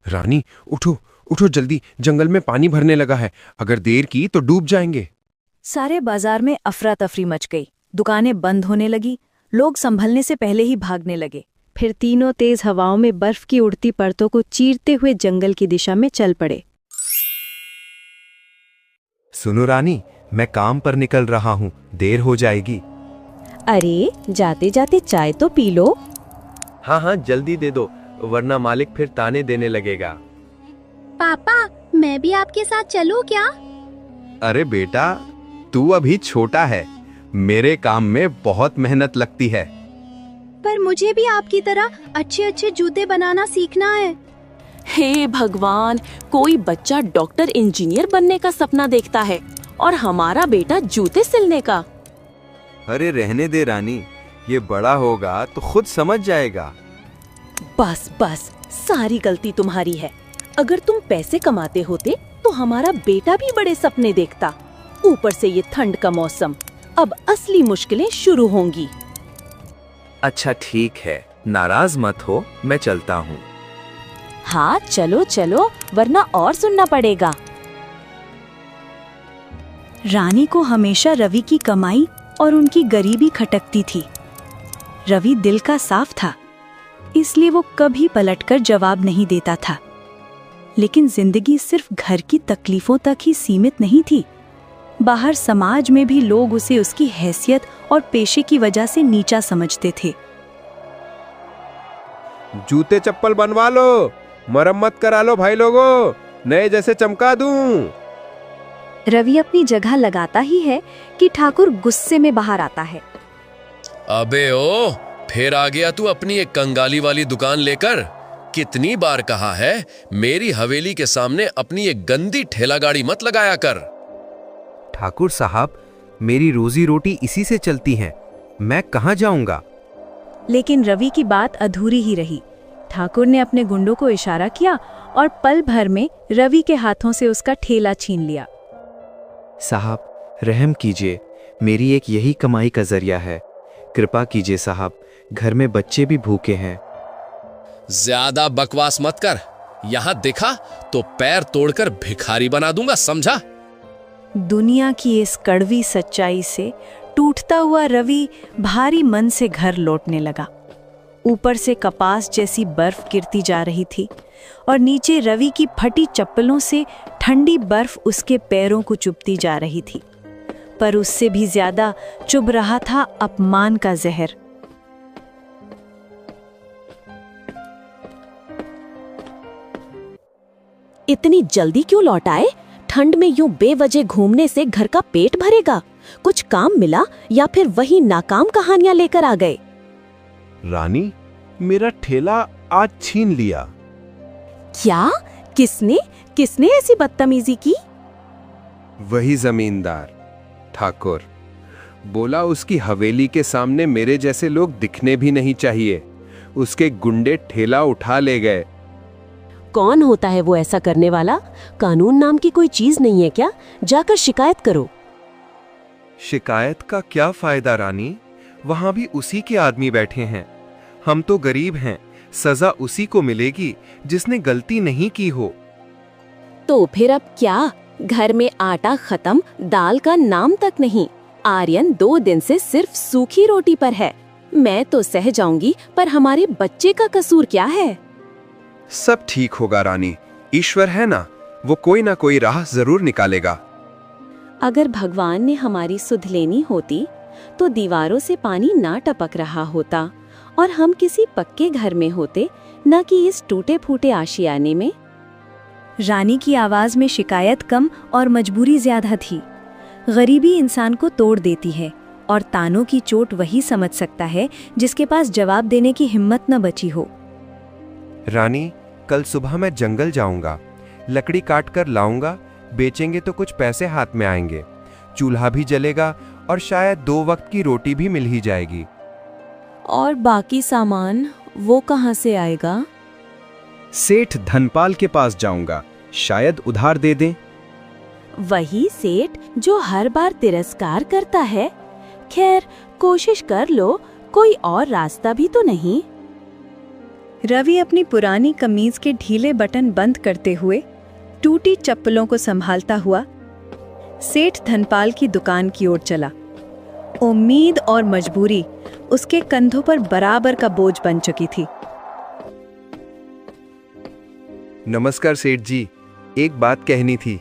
रानी उठो, उठो जल्दी, जंगल में पानी भरने लगा है, अगर देर की तो डूब जाएंगे। सारे बाजार में अफरा तफरी मच गई। दुकानें बंद होने लगी, लोग संभलने से पहले ही भागने लगे। फिर तीनों तेज हवाओं में बर्फ की उड़ती परतों को चीरते हुए जंगल की दिशा में चल पड़े। सुनो रानी, मैं काम पर निकल रहा हूँ, देर हो जाएगी। अरे जाते जाते चाय तो पी लो। हाँ हाँ जल्दी दे दो, वरना मालिक फिर ताने देने लगेगा। पापा, मैं भी आपके साथ चलूं क्या? अरे बेटा, तू अभी छोटा है, मेरे काम में बहुत मेहनत लगती है। पर मुझे भी आपकी तरह अच्छे अच्छे जूते बनाना सीखना है। हे भगवान, कोई बच्चा डॉक्टर इंजीनियर बनने का सपना देखता है और हमारा बेटा जूते सिलने का। अरे रहने दे रानी, ये बड़ा होगा तो खुद समझ जाएगा। बस बस, सारी गलती तुम्हारी है। अगर तुम पैसे कमाते होते तो हमारा बेटा भी बड़े सपने देखता। ऊपर से ये ठंड का मौसम, अब असली मुश्किलें शुरू होंगी। अच्छा ठीक है, नाराज मत हो, मैं चलता हूँ। हाँ चलो चलो, वरना और सुनना पड़ेगा। रानी को हमेशा रवि की कमाई और उनकी गरीबी खटकती थी। रवि दिल का साफ था, इसलिए वो कभी पलटकर जवाब नहीं देता था। लेकिन जिंदगी सिर्फ घर की तकलीफों तक ही सीमित नहीं थी। बाहर समाज में भी लोग उसे उसकी हैसियत और पेशे की वजह से नीचा समझते थे। जूते चप्पल बनवा लो, मरम्मत करा लो भाई लोगों, नए जैसे चमका दूं। रवि अपनी जगह लगाता ही है कि ठाकुर गुस्से में बाहर आता है। अबे ओ, फिर आ गया तू अपनी एक कंगाली वाली दुकान लेकर। कितनी बार कहा है, मेरी हवेली के सामने अपनी एक गंदी ठेला गाड़ी मत लगाया कर। ठाकुर साहब, मेरी रोजी रोटी इसी से चलती है, मैं कहाँ जाऊंगा? लेकिन रवि की बात अधूरी ही रही। ठाकुर ने अपने गुंडों को इशारा किया और पल भर में रवि के हाथों से उसका ठेला छीन लिया। साहब, रहम कीजिए, मेरी एक यही कमाई का जरिया है, कृपा कीजिए साहब, घर में बच्चे भी भूखे हैं। ज्यादा बकवास मत कर, यहाँ दिखा तो पैर तोड़कर भिखारी बना दूंगा, समझा? दुनिया की इस कड़वी सच्चाई से टूटता हुआ रवि भारी मन से घर लौटने लगा। ऊपर से कपास जैसी बर्फ गिरती जा रही थी और नीचे रवि की फटी चप्पलों से ठंडी बर्फ उसके पैरों को चुभती जा रही थी। पर उससे भी ज्यादा चुभ रहा था अपमान का जहर। इतनी जल्दी क्यों लौट आए? ठंड में यूं बेवजह घूमने से घर का पेट भरेगा? कुछ काम मिला या फिर वही नाकाम कहानियां लेकर आ गए? रानी, मेरा ठेला आज छीन लिया। क्या? किसने किसने ऐसी बदतमीजी की? वही जमींदार ठाकुर बोला, उसकी हवेली के सामने मेरे जैसे लोग दिखने भी नहीं चाहिए। उसके गुंडे ठेला उठा ले गए। कौन होता है वो ऐसा करने वाला? कानून नाम की कोई चीज नहीं है क्या? जाकर शिकायत करो। शिकायत का क्या फायदा रानी, वहां भी उसी के आदमी बैठे हैं। हम तो गरीब हैं, सजा उसी को मिलेगी जिसने गलती नहीं की हो। तो फिर अब क्या? घर में आटा खत्म, दाल का नाम तक नहीं। आर्यन 2 दिन से सिर्फ सूखी रोटी पर है। मैं तो सह जाऊंगी, पर हमारे बच्चे का कसूर क्या है? सब ठीक होगा रानी, ईश्वर है ना, वो कोई ना कोई राह जरूर निकालेगा। अगर भगवान ने हमारी सुध लेनी होती तो दीवारों से पानी ना टपक रहा होता और हम किसी पक्के घर में होते, न कि इस टूटे फूटे आशियाने में। रानी की आवाज में शिकायत कम और मजबूरी ज्यादा थी। गरीबी इंसान को तोड़ देती है और तानों की चोट वही समझ सकता है जिसके पास जवाब देने की हिम्मत न बची हो। रानी, कल सुबह मैं जंगल जाऊंगा, लकड़ी काट कर लाऊंगा, बेचेंगे तो कुछ पैसे हाथ में आएंगे, चूल्हा भी जलेगा और शायद 2 वक्त की रोटी भी मिल ही जाएगी। और बाकी सामान वो कहाँ से आएगा? सेठ धनपाल के पास जाऊंगा, शायद उधार दे दें। वही सेठ जो हर बार तिरस्कार करता है। खैर, कोशिश कर लो, कोई और रास्ता भी तो नहीं। रवि अपनी पुरानी कमीज के ढीले बटन बंद करते हुए टूटी चप्पलों को संभालता हुआ सेठ धनपाल की दुकान की ओर चला। उम्मीद और मजबूरी उसके कंधों पर बराबर का बोझ बन चुकी थी। नमस्कार सेठ जी, एक बात कहनी थी।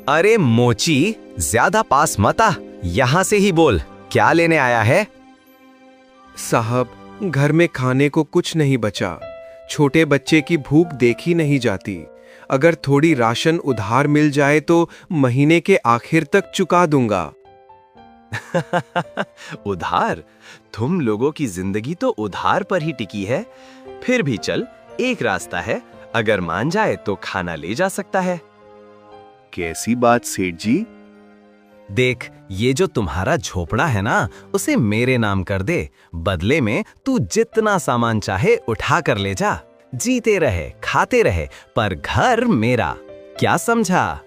अरे मोची, ज्यादा पास मत आ, यहाँ से ही बोल, क्या लेने आया है? साहब, घर में खाने को कुछ नहीं बचा। छोटे बच्चे की भूख देखी नहीं जाती। अगर थोड़ी राशन उधार मिल जाए तो महीने के आखिर तक चुका दूंगा। उधार? तुम लोगों की जिंदगी तो उधार पर ही टिकी है। फिर भी चल, एक रास्ता है, अगर मान जाए तो खाना ले जा सकता है। कैसी बात सेठ जी? देख, ये जो तुम्हारा झोपड़ा है ना, उसे मेरे नाम कर दे। बदले में तू जितना सामान चाहे उठा कर ले जा। जीते रहे, खाते रहे, पर घर मेरा। क्या समझा?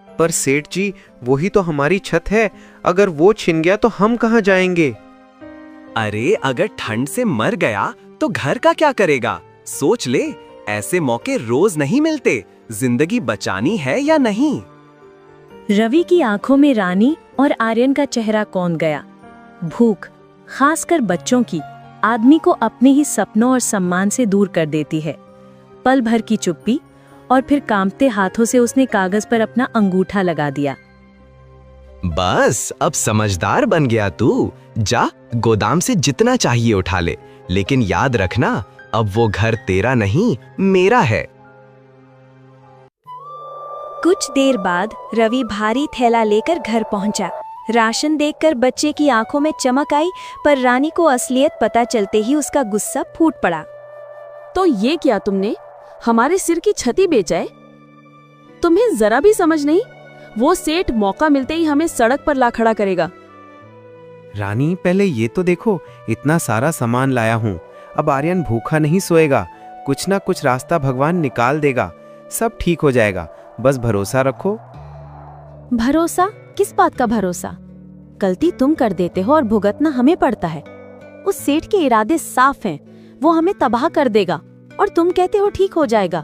पर सेठ जी, वही तो हमारी छत है। अगर वो छिन गया तो हम कहां जाएंगे? अरे अगर ठंड से मर गया तो घर का क्या करेगा? सोच ले, ऐसे मौके रोज नहीं मिलते। जिंदगी बचानी है या नहीं? रवि की आंखों में रानी और आर्यन का चेहरा कौंध गया। भूख, खासकर बच्चों की, आदमी को अपने ही सपनों और सम्मान से दूर कर देती है। पल भर की चुप्पी और फिर कांपते हाथों से उसने कागज पर अपना अंगूठा लगा दिया। बस अब समझदार बन गया तू। जा, गोदाम से जितना चाहिए उठा ले, लेकिन याद रखना, अब वो घर तेरा नहीं, मेरा है। कुछ देर बाद रवि भारी थैला लेकर घर पहुंचा। राशन देखकर बच्चे की आंखों में चमक आई, पर रानी को असलियत पता चलते ही उसका गुस्सा फूट पड़ा। तो ये क्या तुमने हमारे सिर की छती बेचा? तुम्हें जरा भी समझ नहीं? वो सेठ मौका मिलते ही हमें सड़क पर ला खड़ा करेगा। रानी, पहले ये तो देखो, इतना सारा सामान लाया हूँ। अब आर्यन भूखा नहीं सोएगा। कुछ ना कुछ रास्ता भगवान निकाल देगा। सब ठीक हो जाएगा, बस भरोसा रखो। भरोसा? किस बात का भरोसा? गलती तुम कर देते हो और भुगतना हमें पड़ता है। उस सेठ के इरादे साफ हैं, वो हमें तबाह कर देगा, और तुम कहते हो ठीक हो जाएगा।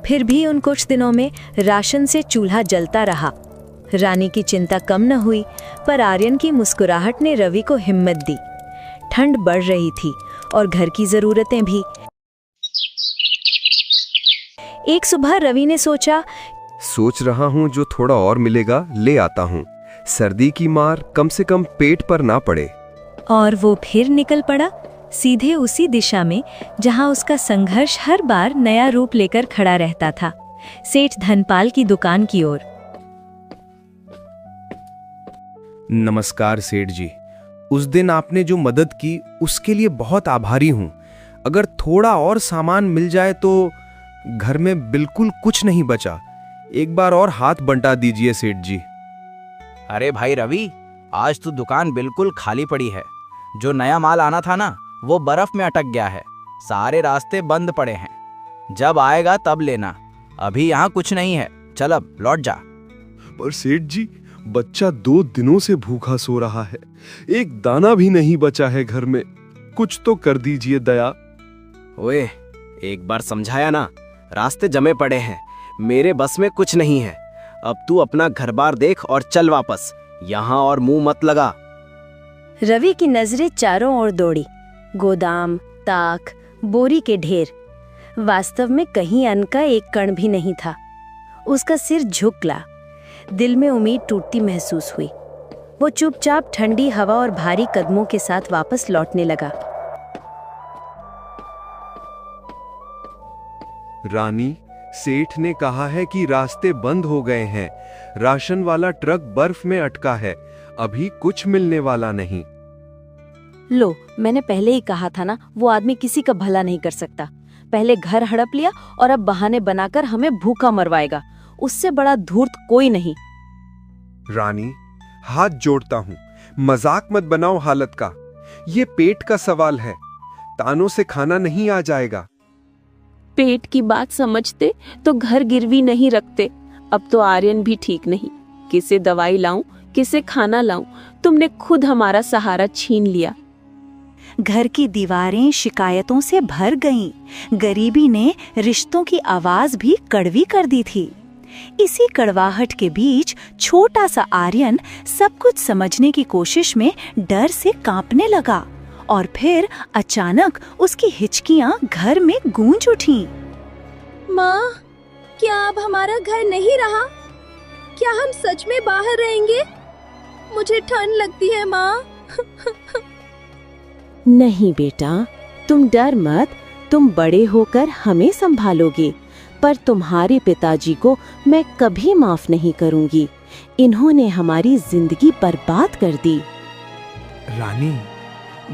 फिर भी उन कुछ दिनों में राशन से चूल्हा जलता रहा। रानी की चिंता कम न हुई, पर आर्यन की मुस्कुराहट ने रवि को हिम्मत दी। ठंड बढ़ रही थी और घर की जरूरतें भी। एक सुबह रवि ने सोच रहा हूँ जो थोड़ा और मिलेगा ले आता हूँ। सर्दी की मार कम से कम पेट पर ना पड़े। और वो फिर निकल पड़ा, सीधे उसी दिशा में जहाँ उसका संघर्ष हर बार नया रूप लेकर खड़ा रहता था, सेठ धनपाल की दुकान की ओर। नमस्कार सेठ जी, उस दिन आपने जो मदद की उसके लिए बहुत आभारी हूँ। अगर थोड़ा और सामान मिल जाए तो घर में बिल्कुल कुछ नहीं बचा। एक बार और हाथ बंटा दीजिए सेठ जी। अरे भाई रवि, आज तो दुकान बिल्कुल खाली पड़ी है। जो नया माल आना था ना, वो बर्फ में अटक गया है। सारे रास्ते बंद पड़े हैं। जब आएगा तब लेना, अभी यहाँ कुछ नहीं है। चल अब लौट जा। पर सेठ जी, बच्चा 2 दिनों से भूखा सो रहा है। एक दाना भी नहीं बचा है घर में। कुछ तो कर दीजिए दया। ओए, एक बार समझाया ना, रास्ते जमे पड़े हैं, मेरे बस में कुछ नहीं है। अब तू अपना घर बार देख और चल वापस, यहाँ और मुंह मत लगा। रवि की नजरें चारों ओर दौड़ी। गोदाम, ताक, बोरी के ढेर। वास्तव में कहीं अन्न का एक कण भी नहीं था। उसका सिर झुकला, दिल में उम्मीद टूटती महसूस हुई। वो चुपचाप ठंडी हवा और भारी कदमों के साथ वापस लौटने लगा। रानी, सेठ ने कहा है कि रास्ते बंद हो गए हैं। राशन वाला ट्रक बर्फ में अटका है, अभी कुछ मिलने वाला नहीं। लो, मैंने पहले ही कहा था ना, वो आदमी किसी का भला नहीं कर सकता। पहले घर हड़प लिया और अब बहाने बनाकर हमें भूखा मरवाएगा। उससे बड़ा धूर्त कोई नहीं। रानी, हाथ जोड़ता हूँ, मजाक मत बनाओ हालत का। ये पेट का सवाल है, तानों से खाना नहीं आ जाएगा। पेट की बात समझते तो घर गिरवी नहीं रखते। अब तो आर्यन भी ठीक नहीं। किसे दवाई लाऊं, किसे खाना लाऊं? तुमने खुद हमारा सहारा छीन लिया। घर की दीवारें शिकायतों से भर गईं। गरीबी ने रिश्तों की आवाज भी कड़वी कर दी थी। इसी कड़वाहट के बीच छोटा सा आर्यन सब कुछ समझने की कोशिश में डर से कांपने लगा और फिर अचानक उसकी हिचकियां घर में गूंज उठीं। माँ, क्या अब हमारा घर नहीं रहा? क्या हम सच में बाहर रहेंगे? मुझे ठंड लगती है माँ। नहीं बेटा, तुम डर मत, तुम बड़े होकर हमें संभालोगे, पर तुम्हारे पिताजी को मैं कभी माफ नहीं करूंगी। इन्होंने हमारी जिंदगी बर्बाद कर दी। रानी,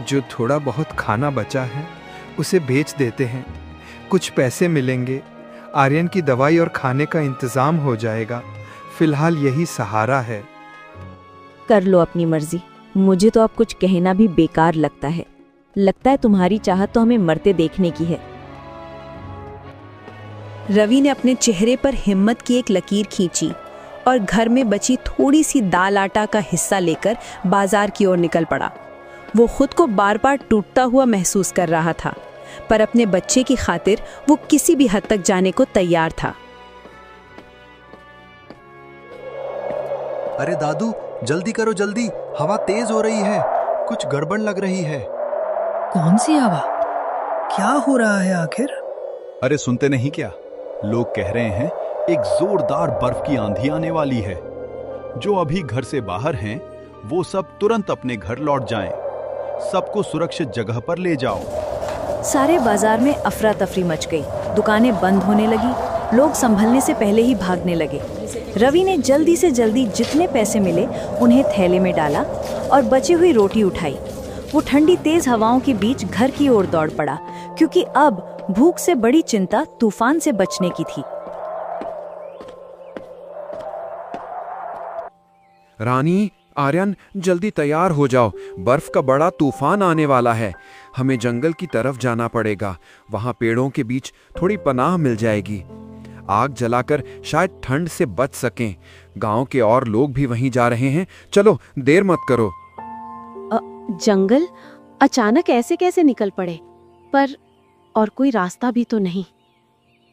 जो थोड़ा बहुत खाना बचा है उसे बेच देते हैं, कुछ पैसे मिलेंगे, आर्यन की दवाई और खाने का इंतजाम हो जाएगा। फिलहाल यही सहारा है। कर लो अपनी मर्जी, मुझे तो अब कुछ कहना भी बेकार लगता है। लगता है तुम्हारी चाहत तो हमें मरते देखने की है। रवि ने अपने चेहरे पर हिम्मत की एक लकीर खींची और घर में बची थोड़ी सी दाल आटा का हिस्सा लेकर बाजार की ओर निकल पड़ा। वो खुद को बार बार टूटता हुआ महसूस कर रहा था, पर अपने बच्चे की खातिर वो किसी भी हद तक जाने को तैयार था। अरे दादू, जल्दी करो जल्दी, हवा तेज हो रही है, कुछ गड़बड़ लग रही है। कौन सी हवा? क्या हो रहा है आखिर? अरे सुनते नहीं क्या? लोग कह रहे हैं एक जोरदार बर्फ की आंधी आने वाली है। जो अभी घर से बाहर हैं, वो सब तुरंत अपने घर लौट जाएं। सबको सुरक्षित जगह पर ले जाओ। सारे बाजार में अफरा तफरी मच गई, दुकानें बंद होने लगी, लोग संभलने से पहले ही भागने लगे। रवि ने जल्दी से जल्दी जितने पैसे मिले उन्हें थैले में डाला और बची हुई रोटी उठाई। वो ठंडी तेज हवाओं के बीच घर की ओर दौड़ पड़ा, क्योंकि अब भूख से बड़ी चिंता तूफान से बचने की थी। रानी, आर्यन, जल्दी तैयार हो जाओ, बर्फ का बड़ा तूफान आने वाला है। हमें जंगल की तरफ जाना पड़ेगा, वहां पेड़ों के बीच थोड़ी पनाह मिल जाएगी। आग जलाकर शायद ठंड से बच सकें। गांव के और लोग भी वहीं जा रहे हैं, चलो देर मत करो। जंगल? अचानक ऐसे कैसे निकल पड़े? पर और कोई रास्ता भी तो नहीं।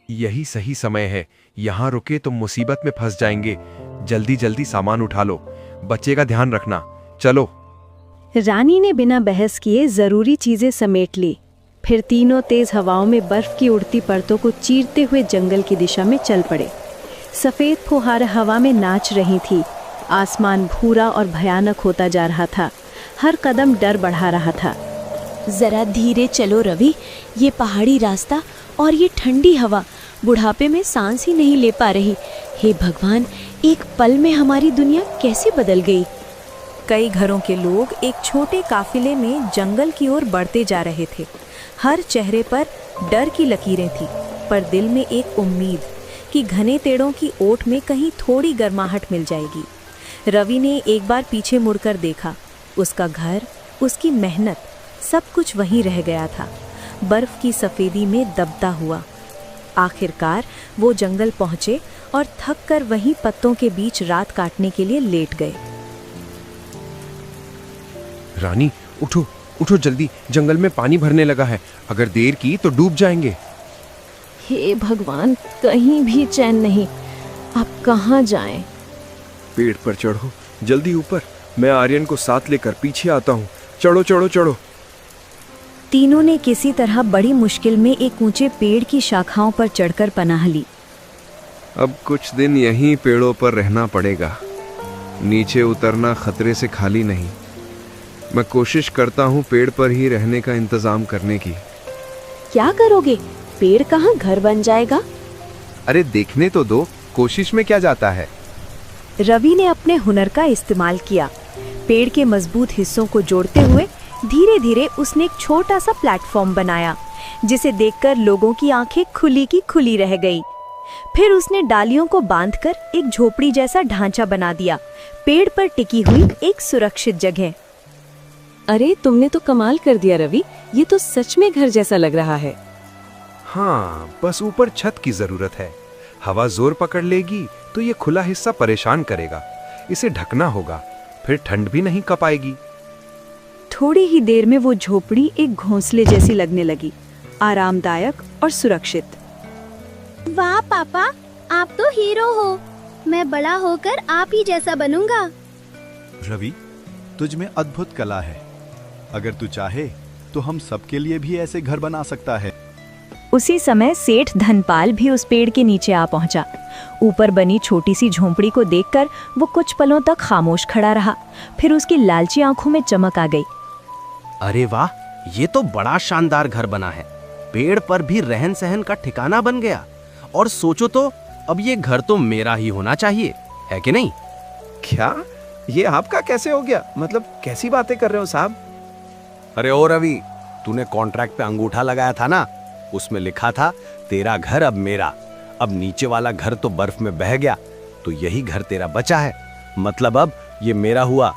यही सही समय है, यहाँ रुके तो मुसीबत में फंस जाएंगे। जल्दी जल्दी सामान उठा लो, बच्चे का ध्यान रखना, चलो। रानी ने बिना बहस किए जरूरी चीजें समेट ली। फिर तीनों तेज हवाओं में बर्फ की उड़ती परतों को चीरते हुए जंगल की दिशा में चल पड़े। सफेद फुहार हवा में नाच रही थी। आसमान भूरा और भयानक होता जा रहा था। हर कदम डर बढ़ा रहा था। जरा धीरे चलो रवि, ये पहाड़ी रास्ता और ये ठंडी हवा, बुढ़ापे में सांस ही नहीं ले पा रही। हे भगवान, एक पल में हमारी दुनिया कैसे बदल गई। कई घरों के लोग एक छोटे काफिले में जंगल की ओर बढ़ते जा रहे थे। हर चेहरे पर डर की लकीरें थी, पर दिल में एक उम्मीद कि घने पेड़ों की ओट में कहीं थोड़ी गर्माहट मिल जाएगी। रवि ने एक बार पीछे मुड़कर देखा। उसका घर, उसकी मेहनत, सब कुछ वहीं रह गया था, बर्फ की सफेदी में दबता हुआ। आखिरकार वो जंगल पहुंचे और थक कर वहीं पत्तों के बीच रात काटने के लिए लेट गए। रानी, उठो उठो जल्दी, जंगल में पानी भरने लगा है, अगर देर की तो डूब जाएंगे। हे भगवान, कहीं भी चैन नहीं, अब कहाँ जाएं? पेड़ पर चढ़ो, जल्दी ऊपर, मैं आर्यन को साथ लेकर पीछे आता हूँ। चढ़ो चढ़ो चढ़ो। तीनों ने किसी तरह बड़ी मुश्किल में एक ऊंचे पेड़ की शाखाओं पर चढ़कर पनाह ली। अब कुछ दिन यहीं पेड़ों पर रहना पड़ेगा, नीचे उतरना खतरे से खाली नहीं। मैं कोशिश करता हूँ पेड़ पर ही रहने का इंतजाम करने की। क्या करोगे? पेड़ कहाँ घर बन जाएगा? अरे देखने तो दो, कोशिश में क्या जाता है। रवि ने अपने हुनर का इस्तेमाल किया। पेड़ के मजबूत हिस्सों को जोड़ते हुए धीरे धीरे उसने एक छोटा सा प्लेटफॉर्म बनाया, जिसे देखकर लोगों की आंखें खुली की खुली रह गई। फिर उसने डालियों को बांधकर एक झोपड़ी जैसा ढांचा बना दिया, पेड़ पर टिकी हुई एक सुरक्षित जगह। अरे तुमने तो कमाल कर दिया रवि, ये तो सच में घर जैसा लग रहा है। हाँ, बस ऊपर छत की जरूरत है। हवा जोर पकड़ लेगी तो ये खुला हिस्सा परेशान करेगा, इसे ढकना होगा, फिर ठंड भी नहीं कपाएगी। थोड़ी ही देर में वो झोपड़ी एक घोंसले जैसी लगने लगी, आरामदायक और सुरक्षित। वाह पापा, आप तो हीरो हो। मैं बड़ा होकर आप ही जैसा बनूंगा। रवि, तुझ में अद्भुत कला है। अगर तू चाहे तो हम सबके लिए भी ऐसे घर बना सकता है। उसी समय सेठ धनपाल भी उस पेड़ के नीचे आ पहुंचा। ऊपर बनी छोटी सी झोंपड़ी को देखकर वो कुछ पलों तक खामोश खड़ा रहा, फिर उसकी लालची आंखों में चमक आ गई। अरे वाह, ये तो बड़ा शानदार घर बना है। पेड़ पर भी रहन सहन का ठिकाना बन गया। और सोचो तो, अब ये घर तो मेरा ही होना चाहिए, है कि नहीं? क्या ये आपका कैसे हो गया? मतलब कैसी बातें कर रहे हो साहब? अरे ओ रवि, तूने कॉन्ट्रैक्ट पे अंगूठा लगाया था ना, उसमें लिखा था तेरा घर अब मेरा। अब नीचे वाला घर तो बर्फ में बह गया, तो यही घर तेरा बचा है। मतलब अब ये मेरा हुआ।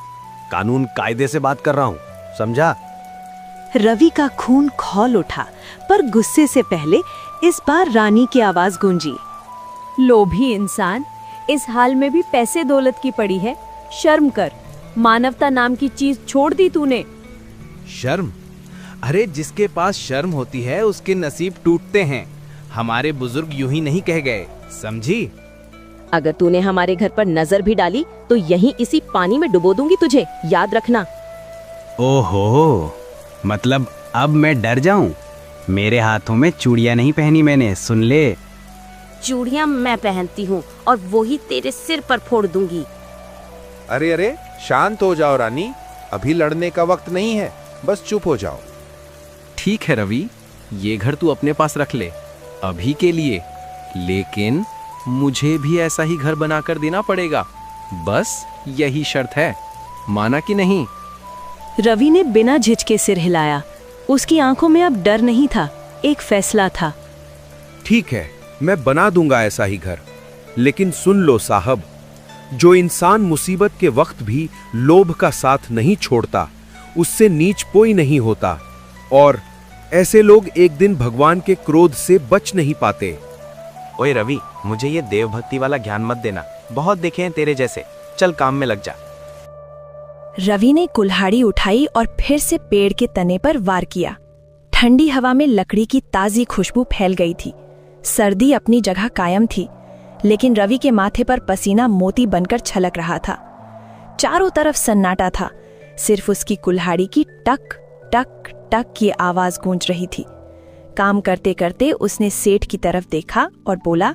कानून कायदे से बात कर रहा हूँ, समझा? रवि का खून खौल उठा, पर गुस्से से पहले इस बार रानी की आवाज गूंजी। लोभी इंसान, इस हाल में भी पैसे दौलत की पड़ी है। शर्म कर, मानवता नाम की चीज छोड़ दी तूने। शर्म? अरे जिसके पास शर्म होती है उसके नसीब टूटते हैं। हमारे बुजुर्ग यूं ही नहीं कह गए, समझी? अगर तूने हमारे घर पर नजर भी डाली तो यहीं इसी पानी में डुबो दूंगी तुझे, याद रखना। ओहो, मतलब अब मैं डर जाऊं? मेरे हाथों में चूड़ियां नहीं पहनी मैंने, सुन ले। चूड़ियां मैं पहनती हूँ और वो ही तेरे सिर पर फोड़ दूंगी। अरे अरे, शांत हो जाओ रानी, अभी लड़ने का वक्त नहीं है, बस चुप हो जाओ। ठीक है रवि, ये घर तू अपने पास रख ले अभी के लिए, लेकिन मुझे भी ऐसा ही घर बनाकर देना पड़ेगा। बस यही शर्त है, माना कि नहीं? रवि ने बिना झिझके सिर हिलाया। उसकी आंखों में अब डर नहीं था, एक फैसला था। ठीक है, मैं बना दूंगा ऐसा ही घर। लेकिन सुन लो साहब, जो इंसान मुसीबत के वक्त भी लोभ का साथ नहीं छोड़ता, उससे नीच कोई नहीं होता। और ऐसे लोग एक दिन भगवान के क्रोध से बच नहीं पाते। ओए रवि, मुझे ये देवभक्ति वाला ज्ञान मत देना, बहुत देखे हैं तेरे जैसे। चल काम में लग जा। रवि ने कुल्हाड़ी उठाई और फिर से पेड़ के तने पर वार किया। ठंडी हवा में लकड़ी की ताजी खुशबू फैल गई थी। सर्दी अपनी जगह कायम थी, लेकिन रवि के माथे पर पसीना मोती बनकर छलक रहा था। चारों तरफ सन्नाटा था, सिर्फ उसकी कुल्हाड़ी की टक टक टक की आवाज गूंज रही थी। काम करते करते उसने सेठ की तरफ देखा और बोला,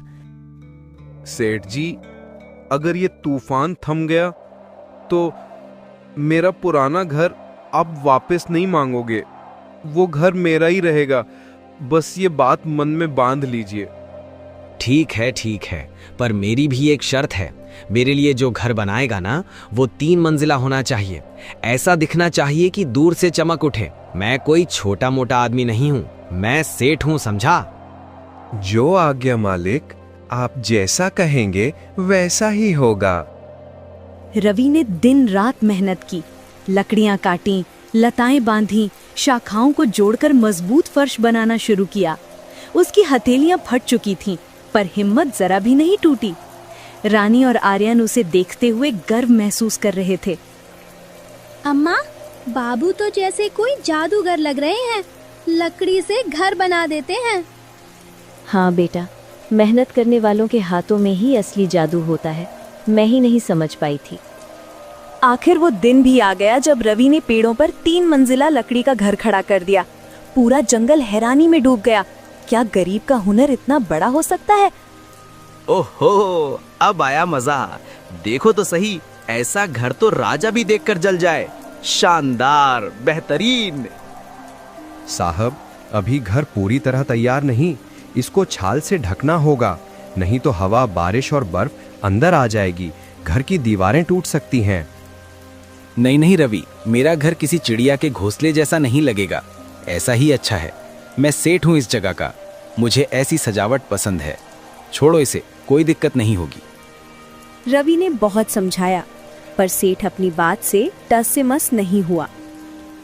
सेठ जी, अगर ये तूफान थम गया तो मेरा पुराना घर आप वापस नहीं मांगोगे। वो घर मेरा ही रहेगा, बस ये बात मन में बांध लीजिए। ठीक है, पर मेरी भी एक शर्त है। मेरे लिए जो घर बनाएगा ना, वो 3 मंजिला होना चाहिए। ऐसा दिखना चाहिए कि दूर से चमक उठे। मैं कोई छोटा मोटा आदमी नहीं हूँ, मैं सेठ हूँ, समझा? जो आज्ञा मालिक, आप जैसा कहेंगे वैसा ही होगा। रवि ने दिन रात मेहनत की, लकड़ियां काटी, लताएं बांधी, शाखाओं को जोड़कर मजबूत फर्श बनाना शुरू किया। उसकी हथेलियां फट चुकी थीं, पर हिम्मत जरा भी नहीं टूटी। रानी और आर्यन उसे देखते हुए गर्व महसूस कर रहे थे। अम्मा, बाबू तो जैसे कोई जादूगर लग रहे हैं, लकड़ी से घर बना देते हैं। हाँ बेटा, मेहनत करने वालों के हाथों में ही असली जादू होता है। मैं ही नहीं समझ पाई थी। आखिर वो दिन भी आ गया जब रवि ने पेड़ों पर 3 मंजिला लकड़ी का घर खड़ा कर दिया। पूरा जंगल हैरानी में डूब गया। क्या गरीब का हुनर इतना बड़ा हो सकता है? ओहो, अब आया मजा। देखो तो सही, ऐसा घर तो राजा भी देखकर जल जाए। शानदार, बेहतरीन। साहब, अभी घर पूरी तरह तैयार नहीं, इसको छाल से ढकना होगा, नहीं तो हवा, बारिश और बर्फ अंदर आ जाएगी, घर की दीवारें टूट सकती हैं। नहीं रवि, मेरा घर किसी चिड़िया के घोंसले जैसा नहीं लगेगा। ऐसा ही अच्छा है। मैं सेठ हूँ इस जगह का, मुझे ऐसी सजावट पसंद है। छोड़ो इसे, कोई दिक्कत नहीं होगी। रवि ने बहुत समझाया, पर सेठ अपनी बात से टस से मस नहीं हुआ।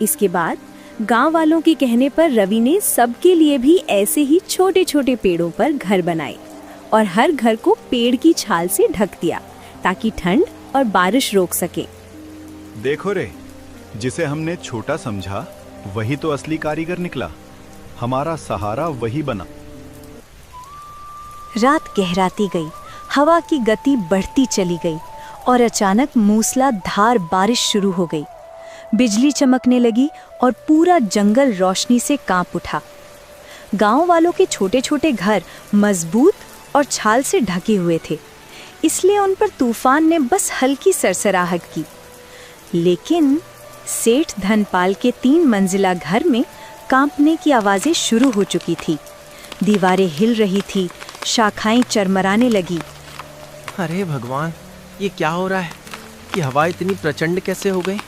इसके बाद गांव वालों के कहने पर रवि ने सबके लिए भी ऐसे ही छोटे छोटे पेड़ों पर घर बनाए और हर घर को पेड़ की छाल से ढक दिया, ताकि ठंड और बारिश रोक सके। देखो रे, जिसे हमने छोटा समझा वही तो असली कारीगर निकला। हमारा सहारा वही बना। रात गहराती गई, हवा की गति बढ़ती चली गई और अचानक मूसलाधार बारिश शुरू हो गई। बिजली चमकने लगी और पूरा जंगल रोशनी से कांप उठा। गांव वालों के छोटे छोटे घर मजबूत और छाल से ढके हुए थे, इसलिए उन पर तूफान ने बस हल्की सरसराहट की। लेकिन सेठ धनपाल के 3 मंजिला घर में कांपने की आवाजें शुरू हो चुकी थी। दीवारें हिल रही थी, शाखाएं चरमराने लगी। अरे भगवान, ये क्या हो रहा है? ये हवा इतनी प्रचंड कैसे हो गई?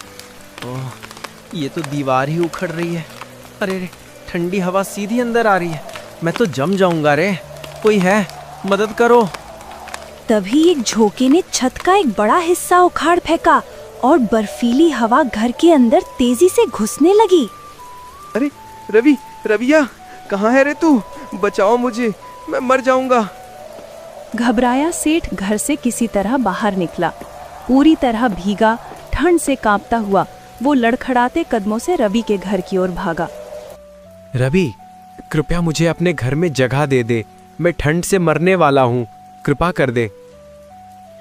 ओह, ये तो दीवार ही उखड़ रही है। अरे रे, ठंडी हवा सीधी अंदर आ रही है। मैं तो जम जाऊंगा रे। कोई है? मदद करो। तभी एक झोंके ने छत का एक बड़ा हिस्सा उखाड़ फेंका और बर्फीली हवा घर के अंदर तेजी से घुसने लगी। अरे रवि, रविया, कहाँ है रे तू? बचाओ मुझे, मैं मर जाऊंगा। घबराया सेठ घर से किसी तरह बाहर निकला। पूरी तरह भीगा, ठंड से कांपता हुआ वो लड़खड़ाते कदमों से रवि के घर की ओर भागा। रवि, कृपया मुझे अपने घर में जगह दे दे। मैं ठंड से मरने वाला हूँ, कृपा कर दे।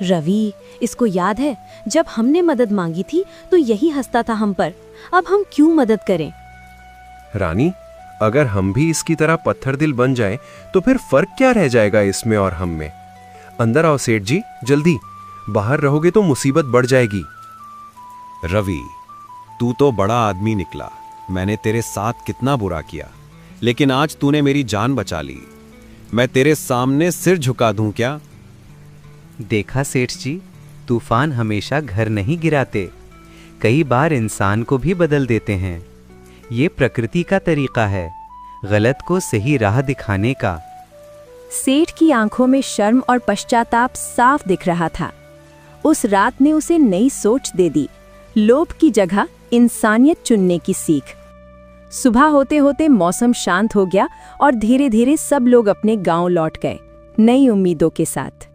रवि, इसको याद है जब हमने मदद मांगी थी तो यही हंसता था हम पर। अब हम क्यों मदद करें? रानी, अगर हम भी इसकी तरह पत्थर दिल बन जाएं, तो फिर फर्क क्या रह जाएगा इसमें और हम में? अंदर आओ सेठ जी, जल्दी। बाहर रहोगे तो मुसीबत बढ़ जाएगी। रवि, तू तो बड़ा आदमी निकला। मैंने तेरे साथ कितना बुरा किया, लेकिन आज तूने मेरी जान बचा ली। मैं तेरे सामने सिर झुका दूं क्या? देखा सेठ जी, तूफान हमेशा घर नहीं गिराते, कई बार इंसान को भी बदल देते हैं। ये प्रकृति का तरीका है, गलत को सही राह दिखाने का। सेठ की आंखों में शर्म और पश्चाताप साफ दिख रहा था। उस रात ने उसे नई सोच दे दी, लोभ की जगह इंसानियत चुनने की सीख। सुबह होते होते मौसम शांत हो गया और धीरे धीरे सब लोग अपने गांव लौट गए, नई उम्मीदों के साथ।